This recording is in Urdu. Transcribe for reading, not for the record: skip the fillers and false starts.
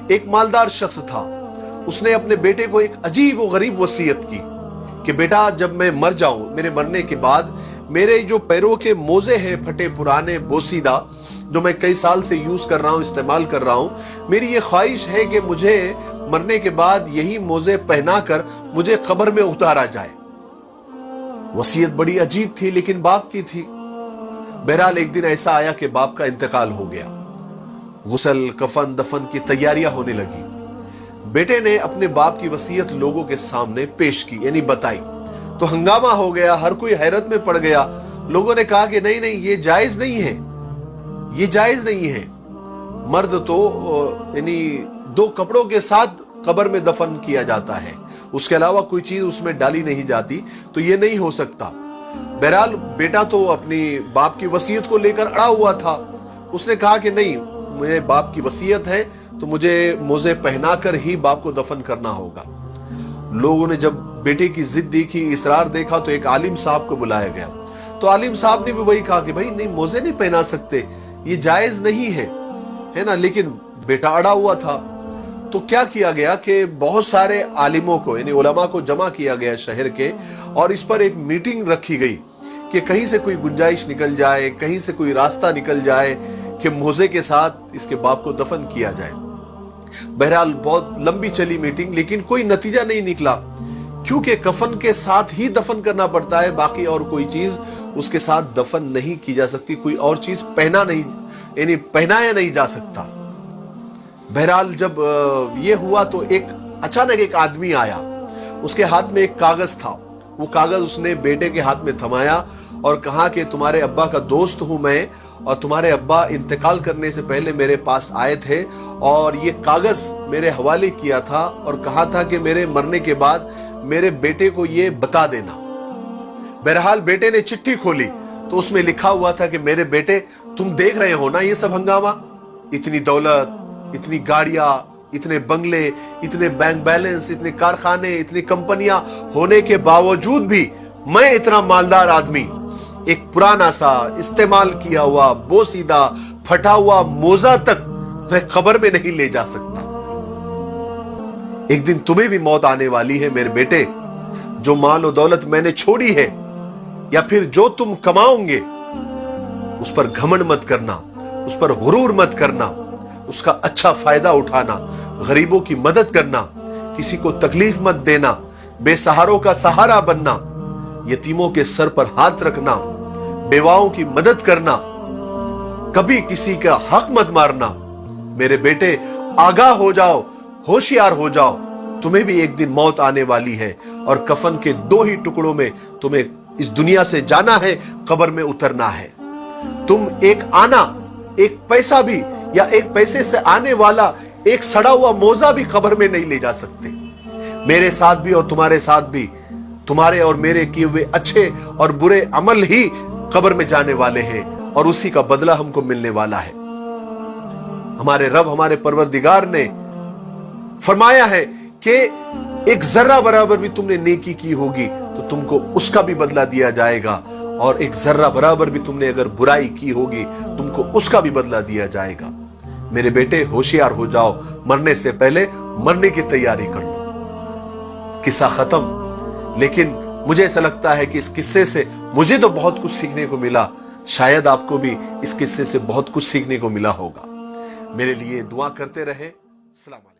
ایک مالدار شخص تھا، اس نے اپنے بیٹے کو ایک عجیب و غریب وصیت کی کہ بیٹا جب میں مر جاؤں، میرے مرنے کے بعد میرے جو پیروں کے موزے ہیں پھٹے پرانے بوسیدہ، جو میں کئی سال سے یوز کر رہا ہوں، استعمال کر رہا ہوں، میری یہ خواہش ہے کہ مجھے مرنے کے بعد یہی موزے پہنا کر مجھے قبر میں اتارا جائے۔ وصیت بڑی عجیب تھی لیکن باپ کی تھی۔ بہرحال ایک دن ایسا آیا کہ باپ کا انتقال ہو گیا، غسل کفن دفن کی تیاریاں ہونے لگی۔ بیٹے نے اپنے باپ کی وصیت لوگوں کے سامنے پیش کی، یعنی بتائی، تو ہنگامہ ہو گیا، ہر کوئی حیرت میں پڑ گیا۔ لوگوں نے کہا کہ نہیں نہیں، یہ جائز نہیں ہے، یہ جائز نہیں ہے، مرد تو یعنی 2 کپڑوں کے ساتھ قبر میں دفن کیا جاتا ہے، اس کے علاوہ کوئی چیز اس میں ڈالی نہیں جاتی، تو یہ نہیں ہو سکتا۔ بہرحال بیٹا تو اپنی باپ کی وصیت کو لے کر اڑا ہوا تھا، اس نے کہا کہ نہیں، میرے باپ کی وصیت ہے تو مجھے موزے پہنا کر ہی باپ کو دفن کرنا ہوگا۔ لوگوں نے جب بیٹے کی ضد دیکھی، اصرار دیکھا، تو ایک عالم صاحب کو بلایا گیا، تو عالم صاحب نے بھی وہی کہا کہ بھائی نہیں، موزے نہیں پہنا سکتے، یہ جائز نہیں ہے نا، لیکن بیٹا اڑا ہوا تھا۔ تو کیا کیا گیا کہ بہت سارے عالموں کو، یعنی علماء کو جمع کیا گیا شہر کے، اور اس پر ایک میٹنگ رکھی گئی کہ کہیں سے کوئی گنجائش نکل جائے، کہیں سے کوئی راستہ نکل جائے کہ موزے کے ساتھ اس کے باپ کو دفن کیا جائے۔ بہرحال بہت لمبی چلی میٹنگ، لیکن کوئی نتیجہ نہیں نکلا، کیونکہ کفن کے ساتھ ہی دفن کرنا پڑتا ہے، باقی اور کوئی چیز اس کے ساتھ دفن نہیں کی جا سکتی، کوئی اور چیز پہنایا نہیں جا سکتا۔ بہرحال جب یہ ہوا تو اچانک ایک آدمی آیا، اس کے ہاتھ میں ایک کاغذ تھا، وہ کاغذ اس نے بیٹے کے ہاتھ میں تھمایا اور کہا کہ تمہارے ابا کا دوست ہوں میں، اور تمہارے ابا انتقال کرنے سے پہلے میرے پاس آئے تھے اور یہ کاغذ میرے حوالے کیا تھا اور کہا تھا کہ میرے مرنے کے بعد میرے بیٹے کو یہ بتا دینا۔ بہرحال بیٹے نے چٹھی کھولی تو اس میں لکھا ہوا تھا کہ میرے بیٹے، تم دیکھ رہے ہو نا یہ سب ہنگامہ، اتنی دولت، اتنی گاڑیاں، اتنے بنگلے، اتنے بینک بیلنس، اتنے کارخانے، اتنی کمپنیاں ہونے کے باوجود بھی میں اتنا مالدار آدمی ایک پرانا سا استعمال کیا ہوا بوسیدہ پھٹا ہوا موزہ تک میں قبر میں نہیں لے جا سکتا۔ ایک دن تمہیں بھی موت آنے والی ہے میرے بیٹے، جو مال و دولت میں نے چھوڑی ہے یا پھر جو تم کماؤں گے اس پر گھمنڈ مت کرنا، اس پر غرور مت کرنا، اس کا اچھا فائدہ اٹھانا، غریبوں کی مدد کرنا، کسی کو تکلیف مت دینا، بے سہاروں کا سہارا بننا، یتیموں کے سر پر ہاتھ رکھنا، بیواؤں کی مدد کرنا، کبھی کسی کا حق مت مارنا۔ میرے بیٹے آگاہ ہو جاؤ، ہوشیار ہو جاؤ، تمہیں بھی ایک دن موت آنے والی ہے اور کفن کے 2 ہی ٹکڑوں میں تمہیں اس دنیا سے جانا ہے، قبر میں اترنا ہے۔ تم ایک آنا، ایک پیسہ بھی یا ایک پیسے سے آنے والا ایک سڑا ہوا موزہ بھی قبر میں نہیں لے جا سکتے۔ میرے ساتھ بھی اور تمہارے ساتھ بھی تمہارے اور میرے کیے ہوئے اچھے اور برے عمل ہی قبر میں جانے والے ہیں اور اسی کا بدلہ ہم کو ملنے والا ہے۔ ہمارے رب، ہمارے پروردگار نے فرمایا ہے کہ ایک ذرہ برابر بھی تم نے نیکی کی ہوگی تو تم کو اس کا بھی بدلہ دیا جائے گا، اور ایک ذرہ برابر بھی تم نے اگر برائی کی ہوگی تم کو اس کا بھی بدلہ دیا جائے گا۔ میرے بیٹے ہوشیار ہو جاؤ، مرنے سے پہلے مرنے کی تیاری کر لو۔ قصہ ختم، لیکن مجھے ایسا لگتا ہے کہ اس قصے سے مجھے تو بہت کچھ سیکھنے کو ملا، شاید آپ کو بھی اس قصے سے بہت کچھ سیکھنے کو ملا ہوگا۔ میرے لیے دعا کرتے رہیں۔ السلام علیکم۔